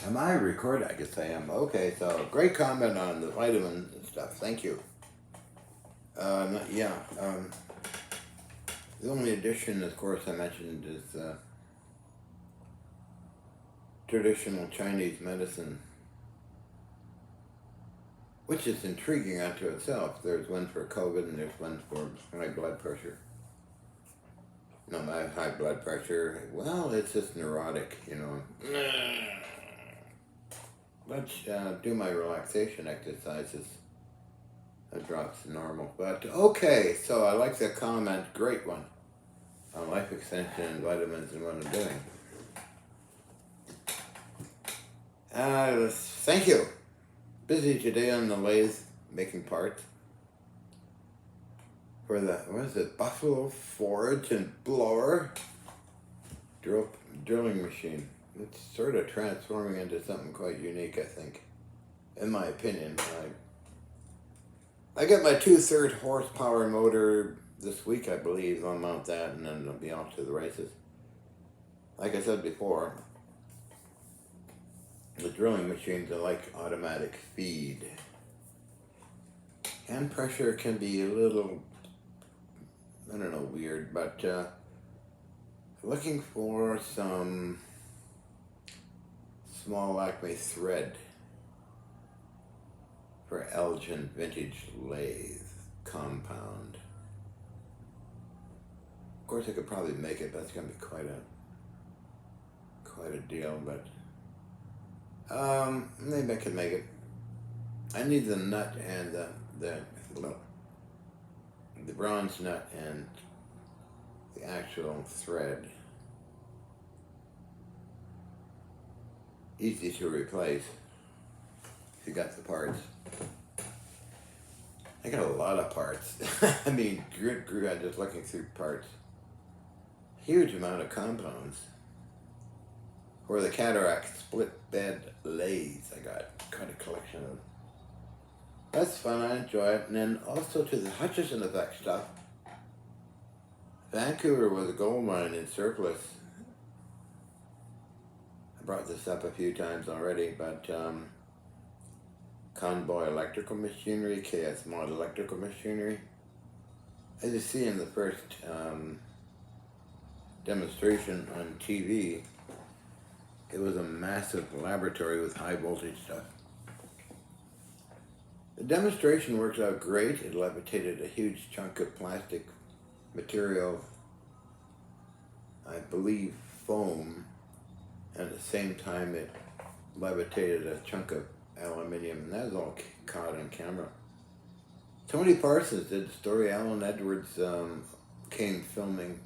Am I recording? I guess I am. Okay, so great comment on the vitamin and stuff. Thank you. Yeah. The only addition, of course, I mentioned is traditional Chinese medicine, which is intriguing unto itself. There's one for COVID and there's one for high blood pressure. No, my high blood pressure, well, it's just neurotic, you know. Let's do my relaxation exercises. That drops to normal. But okay, so I like the comment. Great one on life extension and vitamins and what I'm doing. Thank you. Busy today on the lathe making parts for the, what is it, Buffalo Forge and Blower drilling machine. It's sort of transforming into something quite unique, I think, in my opinion. I get my 2/3 horsepower motor this week, I believe. I'll mount that and then I'll be off to the races. Like I said before, the drilling machines are like automatic feed. Hand pressure can be a little, I don't know, weird, but looking for some small Acme thread for Elgin Vintage Lathe compound. Of course, I could probably make it, but it's gonna be quite a deal. But maybe I could make it. I need the nut and the bronze nut and the actual thread. Easy to replace if you got the parts. I got a lot of parts. I mean, I'm just looking through parts. Huge amount of compounds. For the cataract split bed lathes, I got quite a collection of them. That's fun, I enjoy it. And then also to the Hutchison effect stuff. Vancouver was a gold mine in surplus. I brought this up a few times already, but Convoy Electrical Machinery, KS Mod Electrical Machinery. As you see in the first demonstration on TV, it was a massive laboratory with high voltage stuff. The demonstration worked out great. It levitated a huge chunk of plastic material, I believe foam, and at the same time it levitated a chunk of aluminium, and that was all caught on camera. Tony Parsons did the story. Alan Edwards came filming,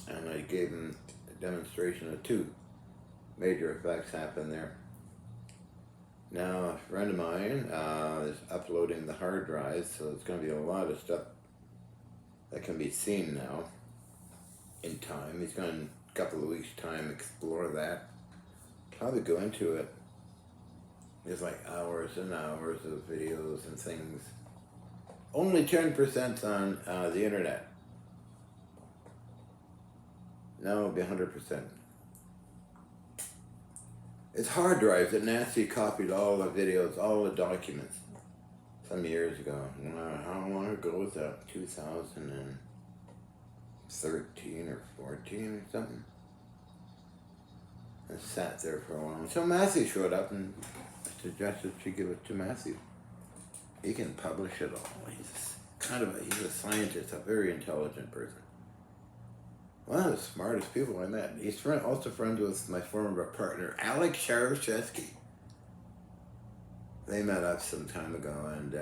and I gave him a demonstration of two major effects happened there. Now, a friend of mine is uploading the hard drives, so there's going to be a lot of stuff that can be seen now in time. He's going to, in a couple of weeks' time, explore that. Probably go into it. There's like hours and hours of videos and things. Only 10% on the internet. Now it'll be 100%. It's hard drives that Nancy copied all the videos, all the documents some years ago. How long ago was that? 2013 or 14 or something? It sat there for a while. So Matthew showed up and suggested she give it to Matthew. He can publish it all. He's a scientist, a very intelligent person. One of the smartest people I met. He's also friends with my former partner, Alex Sharoshevsky. They met up some time ago, and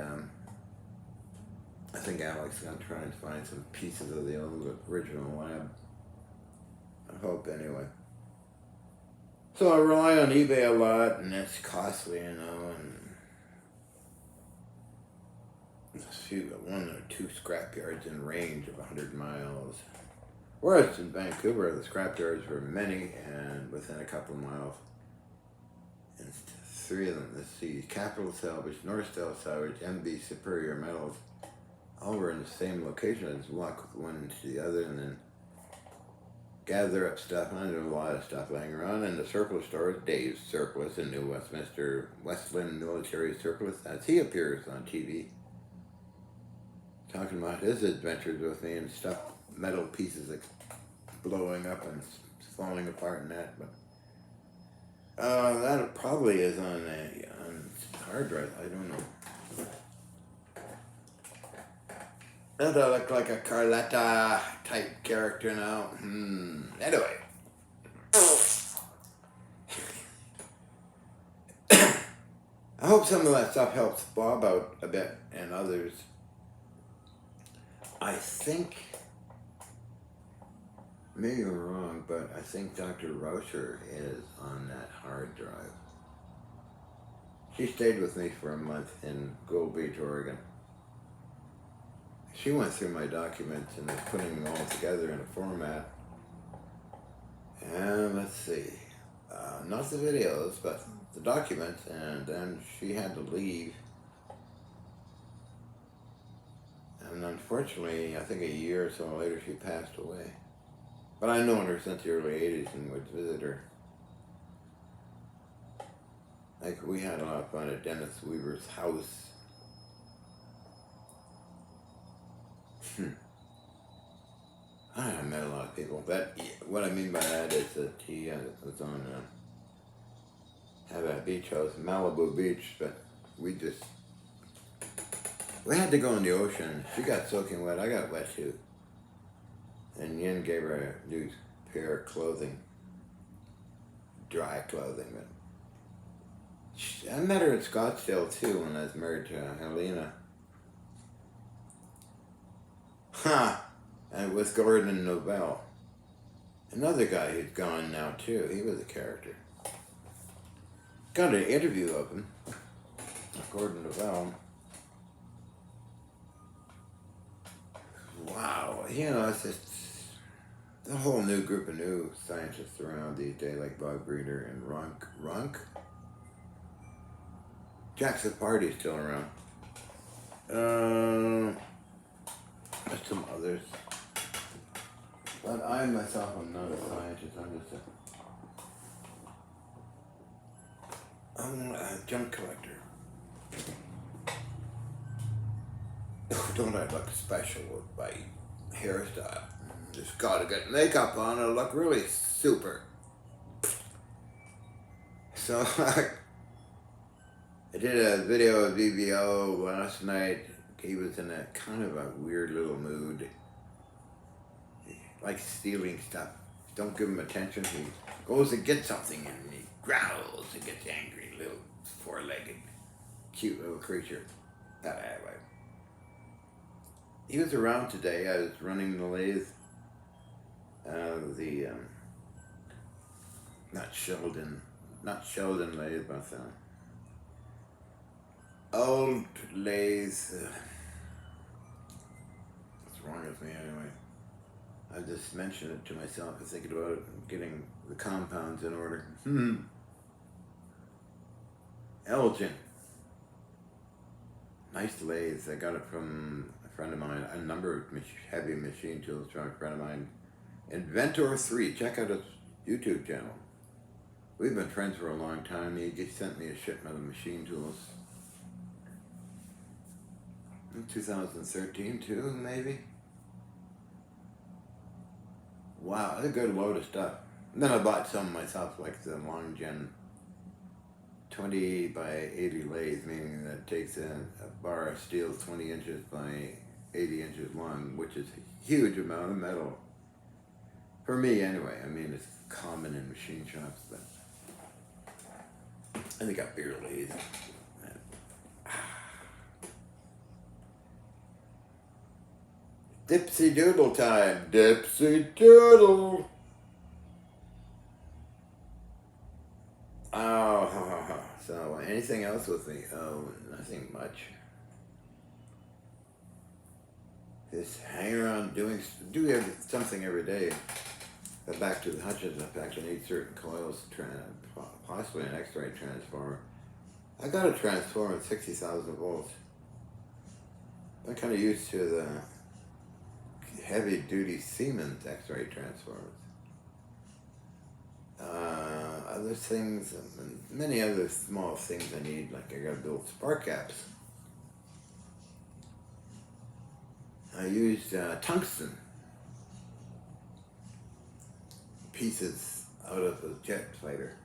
I think Alex is going to try and find some pieces of the old original lab. I hope, anyway. So I rely on eBay a lot, and it's costly, you know, and there's one or two scrapyards in range of 100 miles. Whereas in Vancouver, the scrapyards were many and within a couple of miles. And three of them, let's see, Capital Salvage, Northstar Salvage, MB Superior Metals, all were in the same location. I just walk one to the other, and then gather up stuff. And there's a lot of stuff laying around in the surplus stores. Dave's Surplus in New Westminster, Westland Military Surplus, as he appears on TV, talking about his adventures with me and stuff, metal pieces blowing up and falling apart and that. But that probably is on hard drive. I don't know. Does I look like a Carletta type character now? Anyway. I hope some of that stuff helps Bob out a bit and others. I think, maybe I'm wrong, but I think Dr. Rauscher is on that hard drive. She stayed with me for a month in Gold Beach, Oregon. She went through my documents and was putting them all together in a format. And let's see, not the videos, but the documents, and then she had to leave. And unfortunately, I think a year or so later, she passed away. But I've known her since the early 80s and would visit her. Like, we had a lot of fun at Dennis Weaver's house. I met a lot of people. But what I mean by that is that he was on had a beach house, Malibu Beach, but we had to go in the ocean. She got soaking wet. I got wet too. And Yin gave her a new pair of clothing, dry clothing. But I met her in Scottsdale too when I was married to Helena. And with Gordon Novell. Another guy who's gone now too. He was a character. Got an interview of him. Gordon Novell. Wow, it's just a whole new group of new scientists around these days, like Bob Breeder and Ronk. Jack Sapardi's still around. There's some others. But I myself am not a scientist, I'm a junk collector. Don't I look special with my hairstyle? Just gotta get makeup on and look really super. So I did a video of VBO last night. He was in a kind of a weird little mood. Like stealing stuff. Don't give him attention. He goes to get something and he growls and gets angry. Little four-legged, cute little creature. That I like. He was around today. I was running the lathe. Not Sheldon lathe, but old lathe. What's wrong with me anyway? I just mentioned it to myself. I was thinking about it, getting the compounds in order. Elgin. Nice lathes. I got it from a friend of mine. A number of heavy machine tools from a friend of mine. Inventor 3. Check out his YouTube channel. We've been friends for a long time. He just sent me a shipment of machine tools. In 2013 too, maybe? Wow, that's a good load of stuff. And then I bought some myself, like the Longgen 20 by 80 lathe, meaning that it takes a bar of steel 20 inches by 80 inches long, which is a huge amount of metal. For me, anyway. I mean, it's common in machine shops, but I think I beer lathe. Dipsy doodle time. Dipsy doodle. Oh, so anything else with me? Oh, nothing much. Just hang around do something every day. Back to the Hutchins effect, I need certain coils, possibly an X-ray transformer. I got a transformer at 60,000 volts. I'm kind of used to the heavy-duty Siemens X-ray transformers. Other things, and many other small things I need, like I gotta build spark gaps. I used tungsten pieces out of a jet fighter.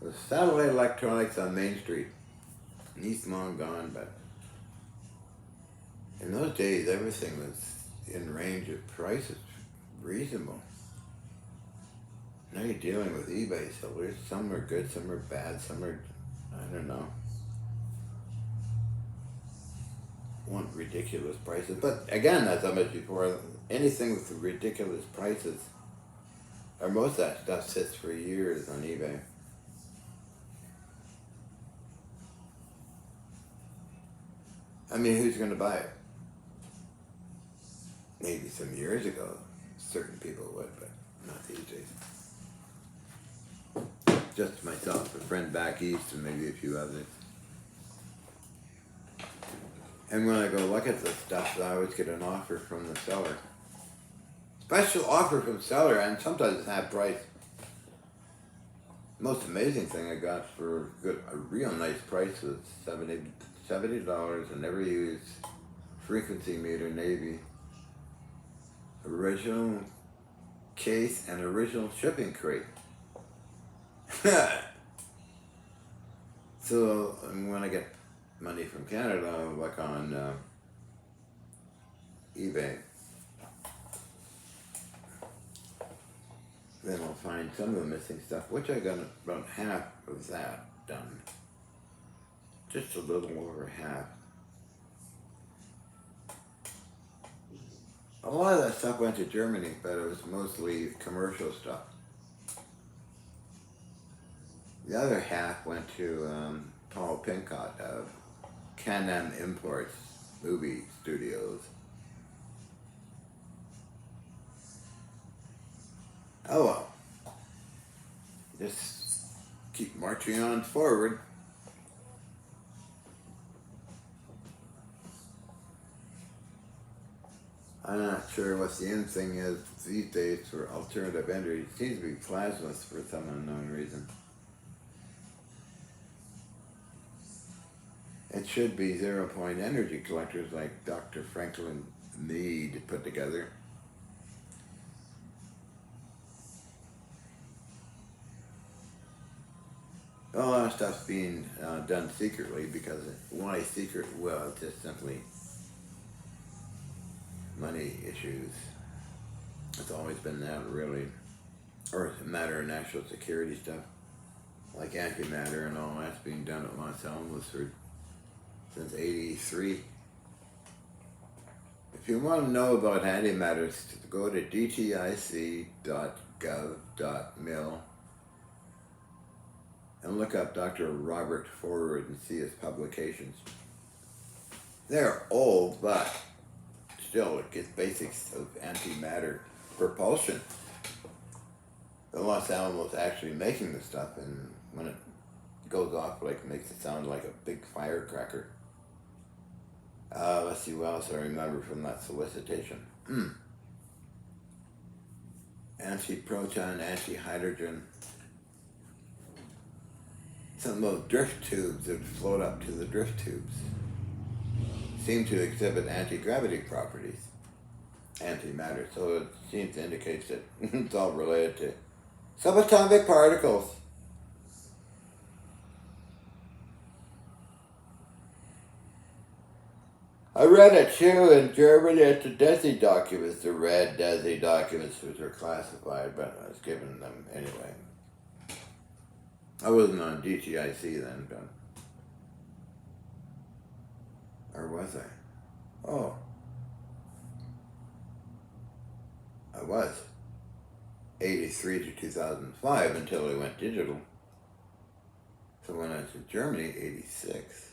It was Satellite Electronics on Main Street. And he's long gone, but in those days everything was in range of prices, reasonable. Now you're dealing with eBay sellers. Some are good, some are bad, some are, I don't know, want ridiculous prices. But again, as I mentioned before, anything with ridiculous prices, or most of that stuff sits for years on eBay. I mean, who's going to buy it? Maybe some years ago, certain people would, but not these days. Just myself, a friend back east, and maybe a few others. And when I go look at this stuff, I always get an offer from the seller. Special offer from seller, and sometimes it's half price. Most amazing thing I got for a real nice price was $70. I never used frequency meter Navy. Original case and original shipping crate. So when I get money from Canada, I'll look on eBay. Then I'll find some of the missing stuff, which I got about half of that done. Just a little over half. A lot of that stuff went to Germany, but it was mostly commercial stuff. The other half went to Paul Pincott of Can-Am Imports Movie Studios. Oh well. Just keep marching on forward. I'm not sure what the end thing is these days for alternative energy. It seems to be plasmas for some unknown reason. It should be zero-point energy collectors like Dr. Franklin Mead put together. A lot of stuff's being done secretly because why secret? Well, it's just simply money issues. It's always been that, really. Or it's a matter of national security stuff. Like antimatter and all that's being done at Los Alamos since '83. If you want to know about antimatter, go to dtic.gov.mil and look up Dr. Robert Forward and see his publications. They're old, but still it gets basics of antimatter propulsion. The Los Alamos actually making the stuff, and when it goes off, like makes it sound like a big firecracker. Let's see what else I remember from that solicitation. Anti-proton, anti-hydrogen. Some of those drift tubes that float up to the drift tubes seem to exhibit anti-gravity properties, antimatter, so it seems to indicate that it's all related to subatomic particles. I read it too in Germany at the DESI documents, the red DESI documents, which are classified, but I was given them anyway. I wasn't on DTIC then, but... Or was I? Oh. I was. 83 to 2005 until I went digital. So when I was in Germany, 86.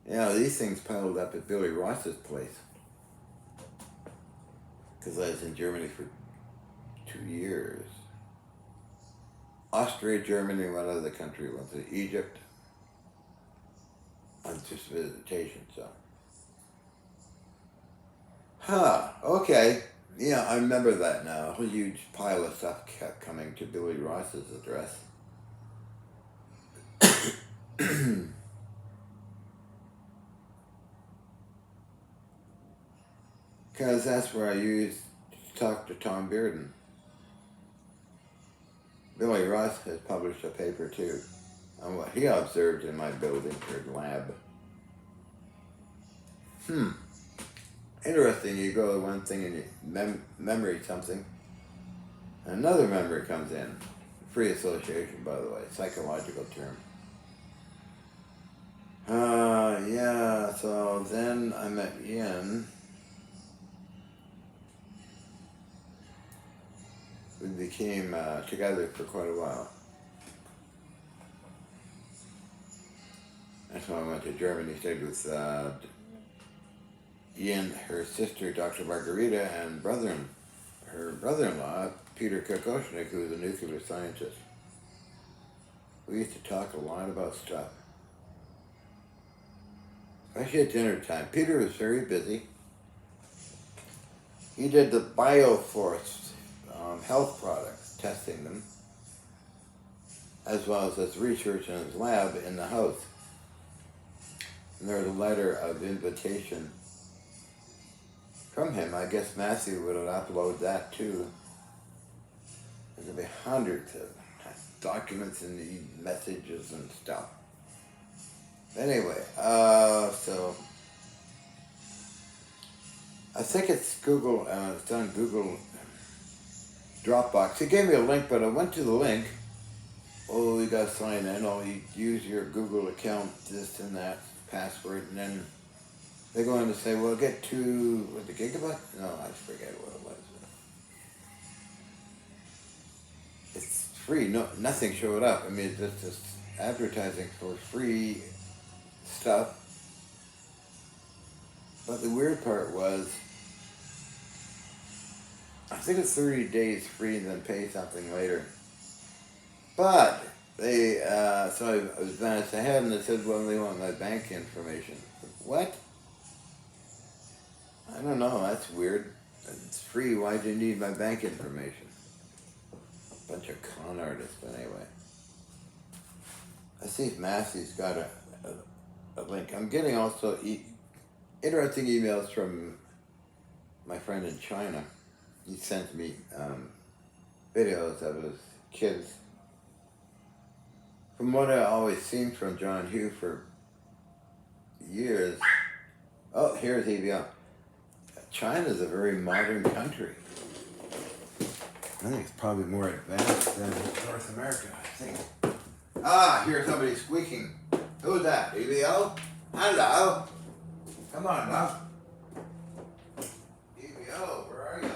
Yeah, these things piled up at Billy Ross's place. Because I was in Germany for 2 years. Austria, Germany, what other country was it? Egypt. On just visitation, so. Okay. Yeah, I remember that now. A whole huge pile of stuff kept coming to Billy Ross's address. Because that's where I used to talk to Tom Bearden. Billy Ross has published a paper too on what he observed in my building or lab. Interesting, you go to one thing and you memory something, another memory comes in. Free association, by the way, psychological term. Yeah, so then I met Ian. We became together for quite a while. That's when I went to Germany, stayed with Ian, her sister, Dr. Margarita, and her brother-in-law, Peter Kokoschnik, who was a nuclear scientist. We used to talk a lot about stuff. Especially at dinner time. Peter was very busy. He did the Bioforce health products, testing them, as well as his research in his lab in the house. And there was a letter of invitation from him. I guess Matthew would upload that too. There's going to be hundreds of documents and messages and stuff. Anyway, so I think it's Google, it's on Google Dropbox. He gave me a link, but I went to the link. Oh, you got to sign in. Oh, you use your Google account, this and that, password, and then they go on to say, well, get to, what, the gigabyte? No, I forget what it was. It's free. No, nothing showed up. I mean, it's just advertising for free stuff. But the weird part was, I think it's 30 days free and then pay something later. But they, so I was advanced ahead and they said, well, they want my bank information. What? I don't know, that's weird. It's free, why do you need my bank information? Bunch of con artists, but anyway. I see if Massey's got a link. I'm getting also interesting emails from my friend in China. He sent me videos of his kids. From what I always seen from John Hugh for years, oh, here's EVO. China's a very modern country. I think it's probably more advanced than North America, I think. Ah, here's somebody squeaking. Who's that, EVO? Hello? Come on, love. EVO, where are you?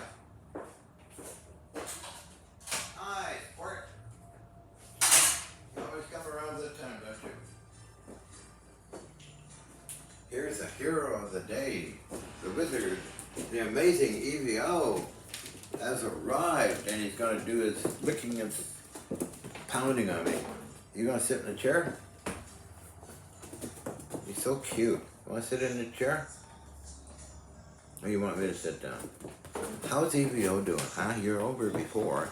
Hi, sport. You always come around this time, don't you? Here's the hero of the day, the wizard, the amazing EVO has arrived, and he's going to do his licking and pounding on me. You going to sit in a chair? He's so cute. You want to sit in a chair? Or you want me to sit down? How's EVO doing? Huh? You're over before.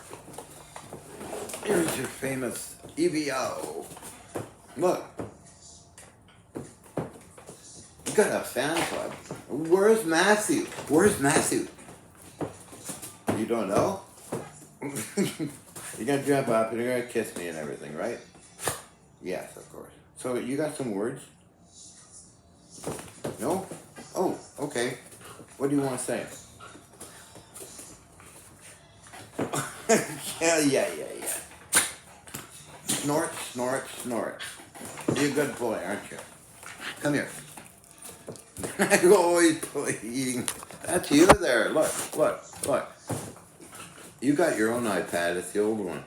Here's your famous EVO. Look. You got a fan club. Where's Matthew? Where's Matthew? You don't know? You're gonna jump up and you're gonna kiss me and everything, right? Yes, of course. So you got some words? No? Oh, okay. What do you want to say? Yeah. Snort, snort, snort. You're a good boy, aren't you? Come here. I'm always eating. That's you there. Look. You got your own iPad. It's the old one.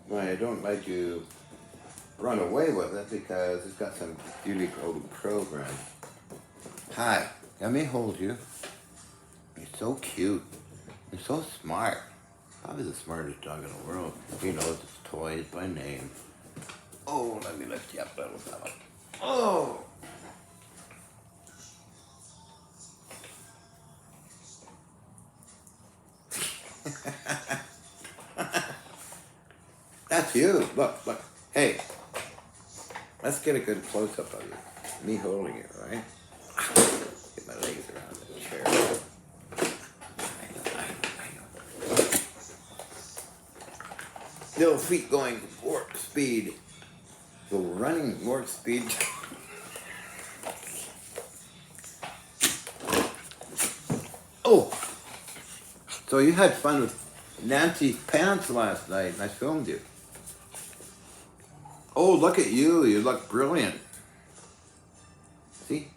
Well, I don't let you run away with it because it's got some beauty old program. Hi. Let me hold you. You're so cute. You're so smart. Probably the smartest dog in the world. He knows his toys by name. Oh, let me lift you up, little fella. Oh! that's you. Look, look. Hey, let's get a good close-up of you. Me holding you, right? Get my legs around the chair. I know. Little feet going warp speed. Go running warp speed. Oh, so you had fun with Nancy's pants last night, and I filmed you. Oh, look at you. You look brilliant. See?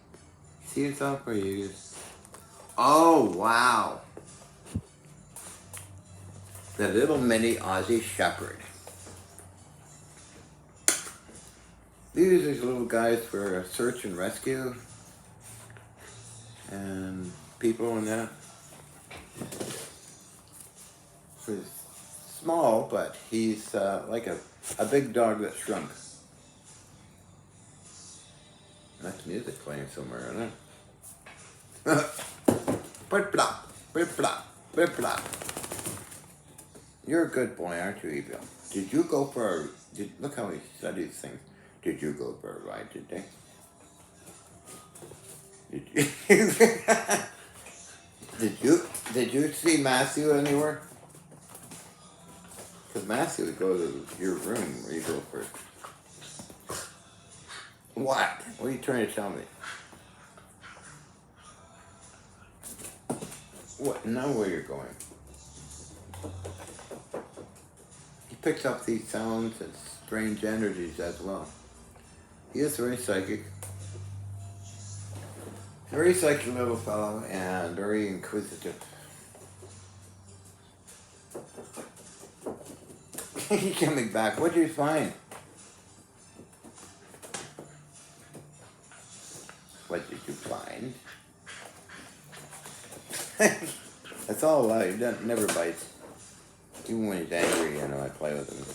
See yourself, or you just... Oh, wow. The little mini Aussie Shepherd. These are little guys for search and rescue. And people and that. He's small, but he's like a big dog that shrunk. That's music playing somewhere, isn't it? Blip blop, blip blop, blip blop. You're a good boy, aren't you, Evil? Did you go for look how he studies things. Did you go for a ride today? Did you see Matthew anywhere? Because Matthew would go to your room where you go first. What? What are you trying to tell me? What? Know where you're going. He picks up these sounds and strange energies as well. He is very psychic. Very psychic little fellow and very inquisitive. He's coming back. What did you find? What did you find? That's all a lie. He never bites. Even when he's angry, you know, I play with him.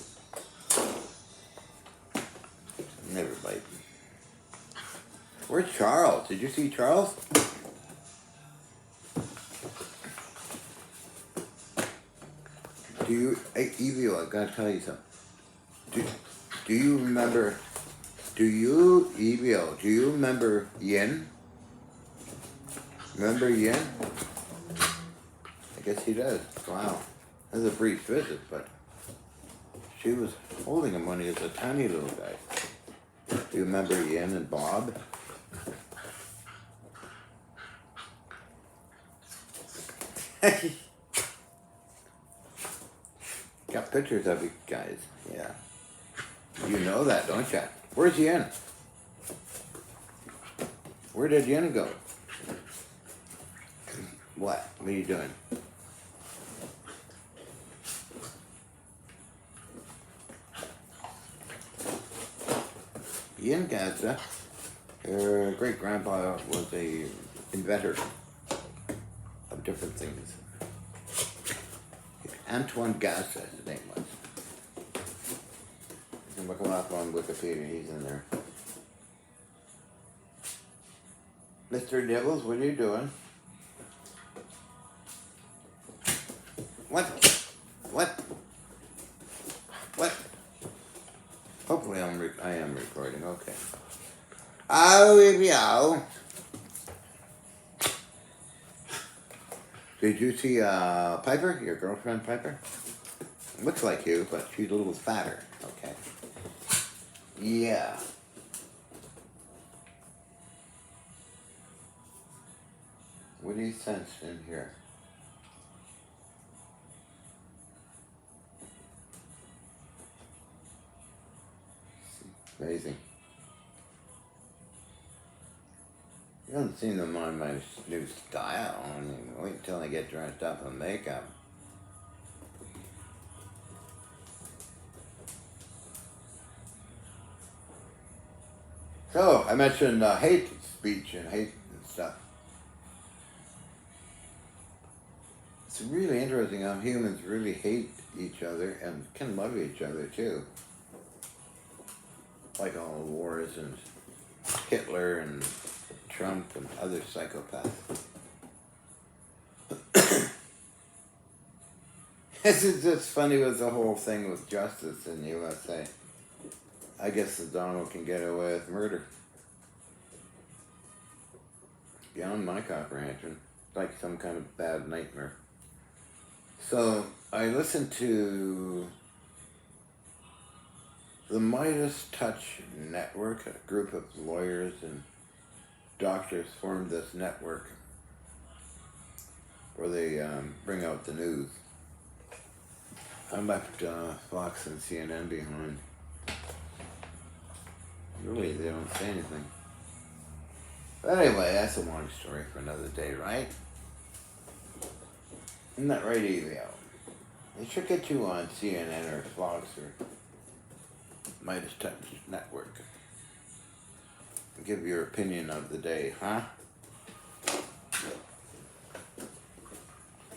Never bites. Where's Charles? Did you see Charles? Evie, I gotta tell you something. Do you remember, Evie, do you remember Yin? Remember Yin? I guess he does. Wow. That was a brief visit, but she was holding him when he was a tiny little guy. Do you remember Yin and Bob? Got pictures of you guys, yeah. You know that, don't you? Where's Yin? Where did Yin go? What? What are you doing? Yin Gaza, her great-grandpa was a inventor of different things. Antoine Gaza, his name was. You can look him up on Wikipedia, he's in there. Mr. Nibbles, what are you doing? What? What? What? Hopefully I am recording, okay. Oh, meow. Did you see Piper, your girlfriend Piper? Looks like you, but she's a little fatter, okay. Yeah. What do you sense in here? Amazing. You haven't seen them on my new style. I mean, wait until I get dressed up in makeup. So, I mentioned hate speech and hate and stuff. It's really interesting how humans really hate each other and can love each other too. Like all the wars and Hitler and Trump and other psychopaths. This is just funny with the whole thing with justice in the USA. I guess the Donald can get away with murder. Beyond my comprehension. Like some kind of bad nightmare. So I listened to the Midas Touch Network. A group of lawyers and doctors formed this network where they bring out the news. I left Fox and CNN behind. Really, they don't say anything. But anyway, that's a long story for another day, right? Isn't that right, Evio? They should get you on CNN or Fox or Midas Touch Network. Give your opinion of the day, huh?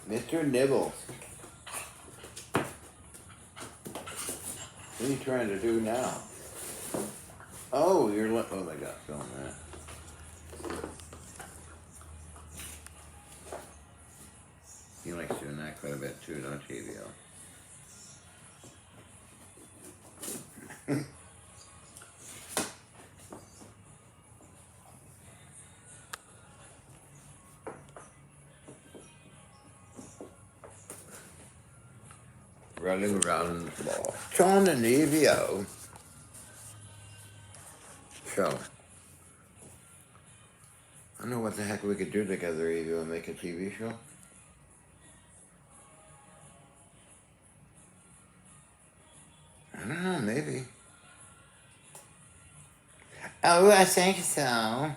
Mr. Nibbles. What are you trying to do now? Oh, oh my God, film that. He likes doing that quite a bit too, don't you, Evio? Running around the floor. Sean and Evio show. I don't know what the heck we could do together, Evio, and make a TV show. I don't know, maybe. Oh, I think so.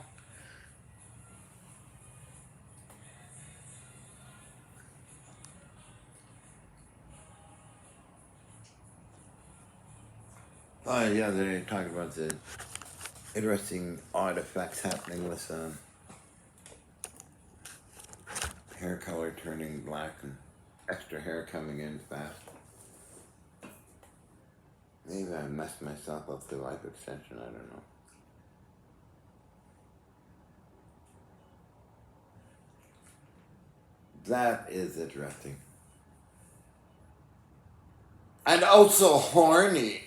Oh, yeah, they talk about the interesting odd effects happening with hair color turning black and extra hair coming in fast. Maybe I messed myself up the life extension, I don't know. That is interesting. And also horny.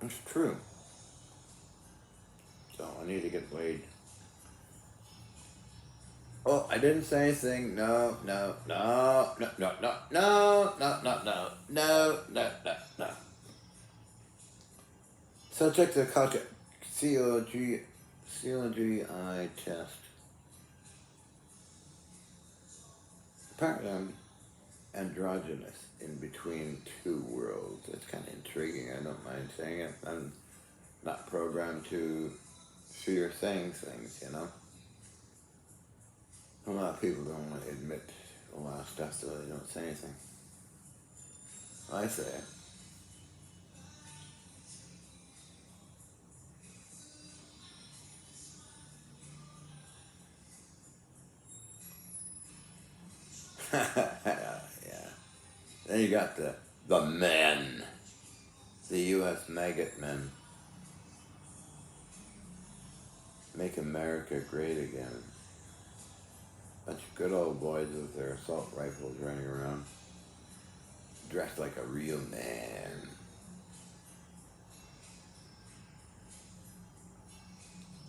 It's true. So I need to get laid. Oh, I didn't say anything. No. So I took the COGI test. Apparently I'm androgynous in between two worlds. It's kind of intriguing. I don't mind saying it. I'm not programmed to fear saying things, you know? A lot of people don't want to admit a lot of stuff, so they don't say anything. I say it. Yeah. Then you got the men. The U.S. maggot men. Make America great again. Bunch of good old boys with their assault rifles running around. Dressed like a real man.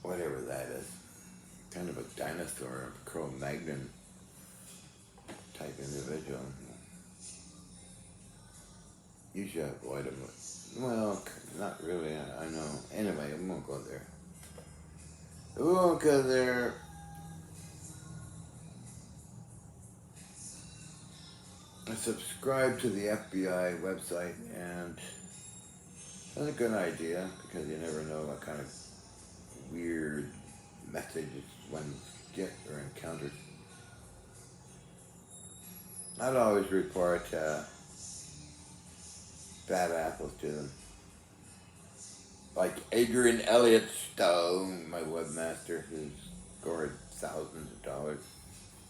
Whatever that is. Kind of a dinosaur, a Cro-Magnon type individual. You should avoid him. Well, not really, I know. Anyway, I won't go there. We won't go there. I subscribe to the FBI website, and that's a good idea because you never know what kind of weird messages one get or encounters. I'd always report bad apples to them. Like Adrian Elliott Stone, my webmaster, who's scored thousands of dollars.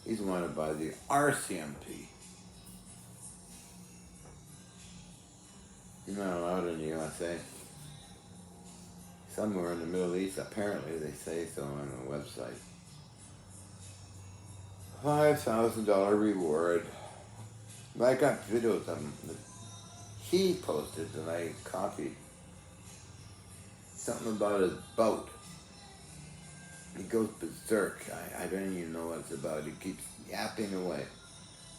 He's wanted by the RCMP. You're not allowed in the USA. Somewhere in the Middle East, apparently they say so on the website. $5,000 reward. But I got videos of him that he posted and I copied. Something about his boat. He goes berserk. I don't even know what it's about. He keeps yapping away.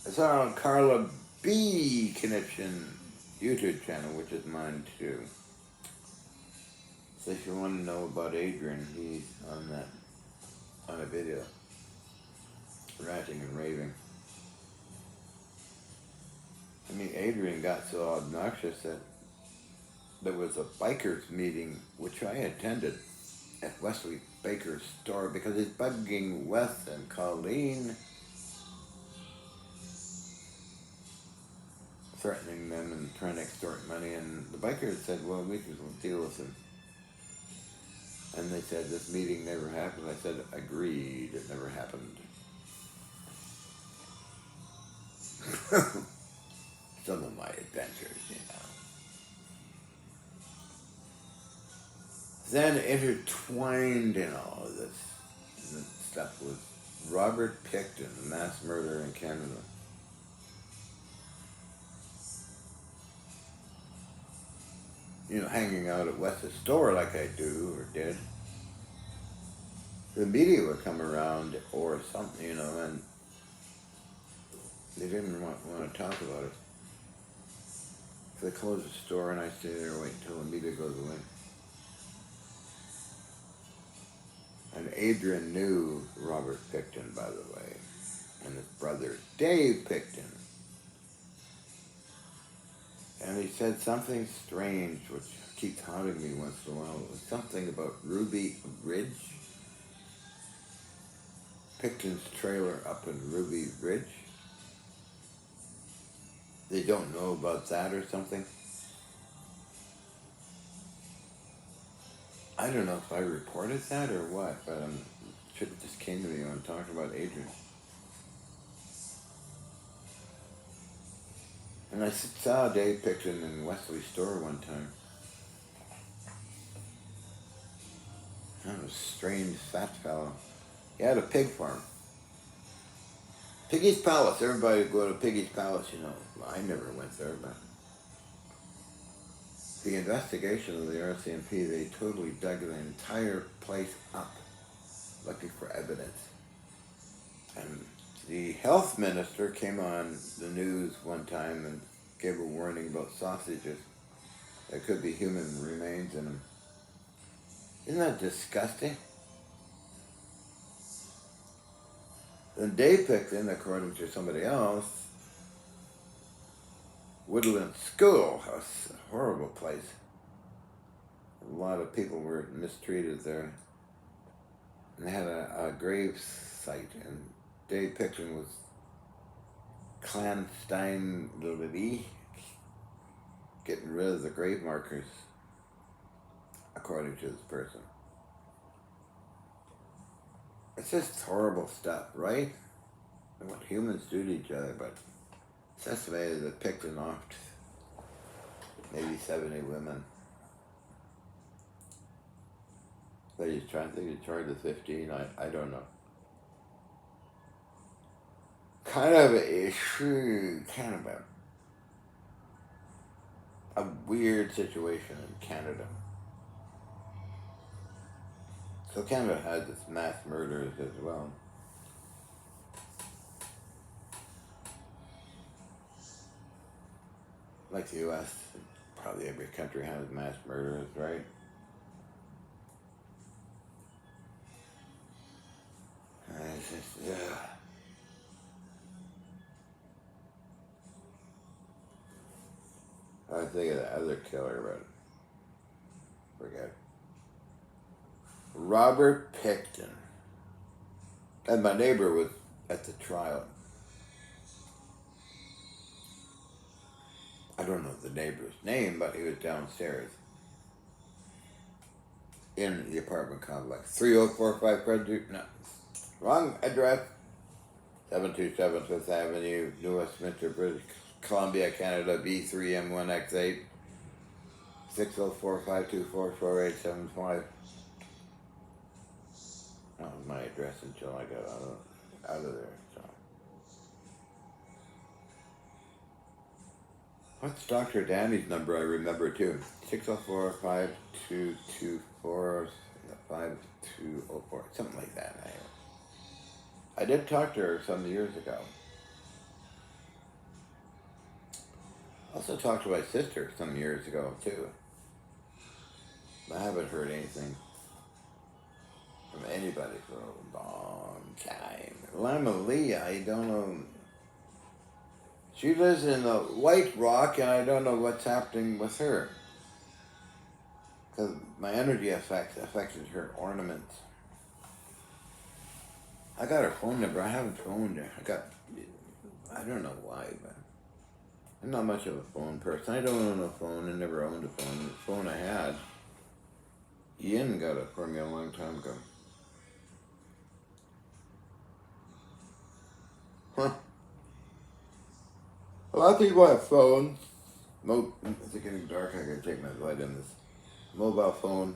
I saw it on Carla B. Connection YouTube channel, which is mine too. So if you want to know about Adrian, he's on that, on a video, ranting and raving. I mean, Adrian got so obnoxious that there was a bikers meeting, which I attended at Wesley Baker's store because he's bugging Wes and Colleen, threatening them and trying to extort money. And the bikers said, well, we can deal with him. And they said, this meeting never happened. I said, agreed, it never happened. Some of my adventures, you know. Then intertwined in all of this stuff was Robert Pickton, mass murder in Canada. You know, hanging out at West's store like I do or did. The media would come around or something, you know, and they didn't want to talk about it. So they close the store and I stay there waiting until the media goes away. And Adrian knew Robert Pickton, by the way, and his brother Dave Pickton. And he said something strange, which keeps haunting me once in a while. It was something about Ruby Ridge. Pickton's trailer up in Ruby Ridge. They don't know about that or something. I don't know if I reported that or what, but it just came to me when I'm talking about Adrian. And I saw Dave Pickton in Wesley's store one time. That was a strange fat fellow. He had a pig farm. Piggy's Palace. Everybody would go to Piggy's Palace, you know. Well, I never went there, but the investigation of the RCMP, they totally dug the entire place up, looking for evidence. And the health minister came on the news one time and gave a warning about sausages. There could be human remains in them. Isn't that disgusting? Then Dave Pickton, according to somebody else, Woodland Schoolhouse, a horrible place. A lot of people were mistreated there. And they had a grave site, and Dave Pickton was clandestinely getting rid of the grave markers, according to this person. It's just horrible stuff, right? And what humans do to each other, but it's estimated that Pickton offed maybe 70 women. But he's trying to think he charged the 15, I don't know. Kind of a weird situation in Canada. So Canada has its mass murders as well. Like the US, probably every country has mass murders, right? It's just, I was thinking of the other killer, but forget. Robert Pickton. And my neighbor was at the trial. I don't know the neighbor's name, but he was downstairs in the apartment complex. 3045 Frederick, no, wrong address. 727 Fifth Avenue, New Westminster, British Columbia, Canada, B3M1X8, 604-524-4875. That was my address until I got out of there. So What's Dr. Danny's number? I remember too. 604-522-5204, something like that. I did talk to her some years ago. Also talked to my sister some years ago too. I haven't heard anything from anybody for a long time. Lama Lee, I don't know. She lives in the White Rock, and I don't know what's happening with her. Because my energy affected her ornaments. I got her phone number. I haven't phoned her. I don't know why, but I'm not much of a phone person. I don't own a phone. I never owned a phone. The phone I had, Ian got it for me a long time ago. Huh. A lot of people have phones. It's getting dark. I gotta take my vitamins. Mobile phone.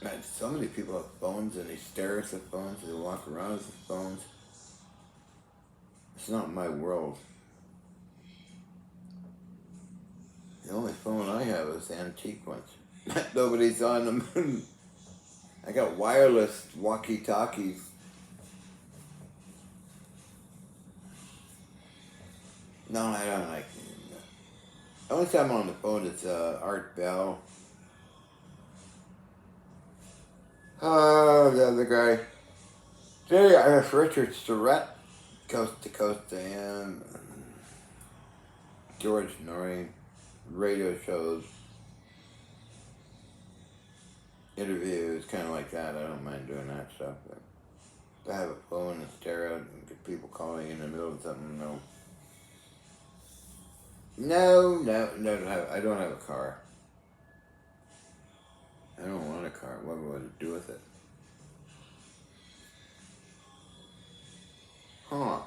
Man, so many people have phones and they stare at the phones. They walk around with the phones. It's not my world. The only phone I have is antique ones. Nobody's on them. I got wireless walkie-talkies. No, I don't like them. The only time I'm on the phone is Art Bell. Oh, the other guy. Today I have Richard Surratt, Coast to Coast AM, George Norrie, radio shows, interviews, kind of like that. I don't mind doing that stuff. But if I have a phone and stare out and get people calling in the middle of something, no. No, I don't have a car. I don't want a car. What would I do with it? Huh.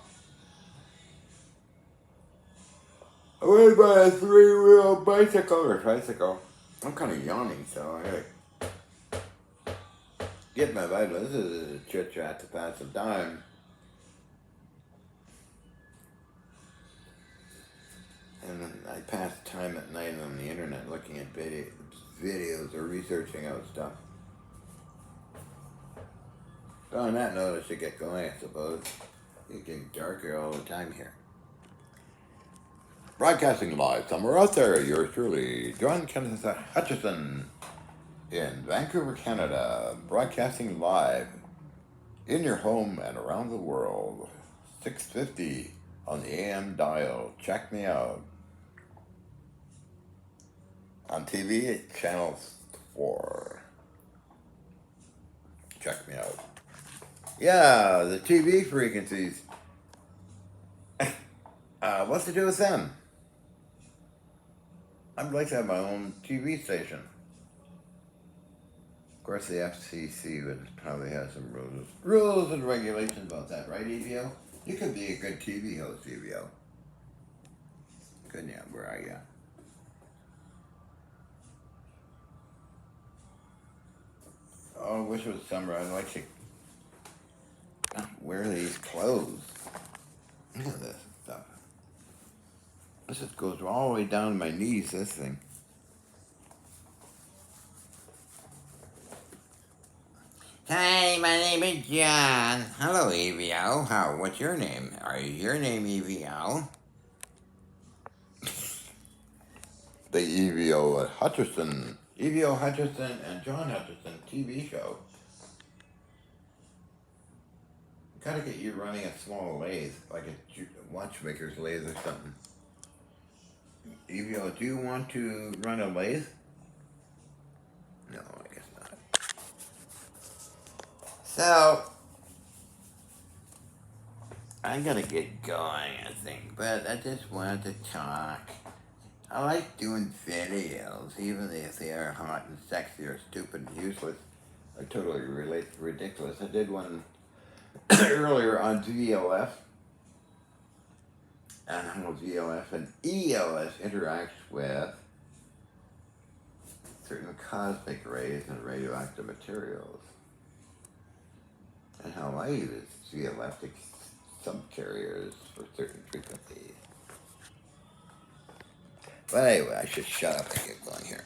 I want to buy a 3-wheel bicycle or tricycle. I'm kind of yawning, so I gotta get my vitamins. This is a chit chat to pass the time. And I pass time at night on the internet looking at videos or researching out stuff. So on that note, I should get going, I suppose. It's getting darker all the time here. Broadcasting live somewhere out there, yours truly, John Kenneth Hutchison in Vancouver, Canada. Broadcasting live in your home and around the world. 650 on the AM dial. Check me out. On TV, it's channel 4. Check me out. Yeah, the TV frequencies. What's to do with them? I'd like to have my own TV station. Of course, the FCC would probably have some rules and regulations about that, right, EVO? You could be a good TV host, EVO. Couldn't you? Where are you? Oh, I wish it was summer. I'd like to wear these clothes. Look at this stuff. This just goes all the way down to my knees, this thing. Hi, my name is John. Hello, EVO. What's your name? Is your name EVO? The EVO Hutchison. EVO Hutchison and John Hutchison TV show. Gotta get you running a small lathe, like a watchmaker's lathe or something. EVO, do you want to run a lathe? No, I guess not. So, I gotta get going, I think, but I just wanted to talk. I like doing videos, even if they are hot and sexy or stupid and useless or totally ridiculous. I did one earlier on VLF and how VLF and ELF interacts with certain cosmic rays and radioactive materials, and how I use VLF to some carriers for certain frequencies. But anyway, I should shut up and get going here.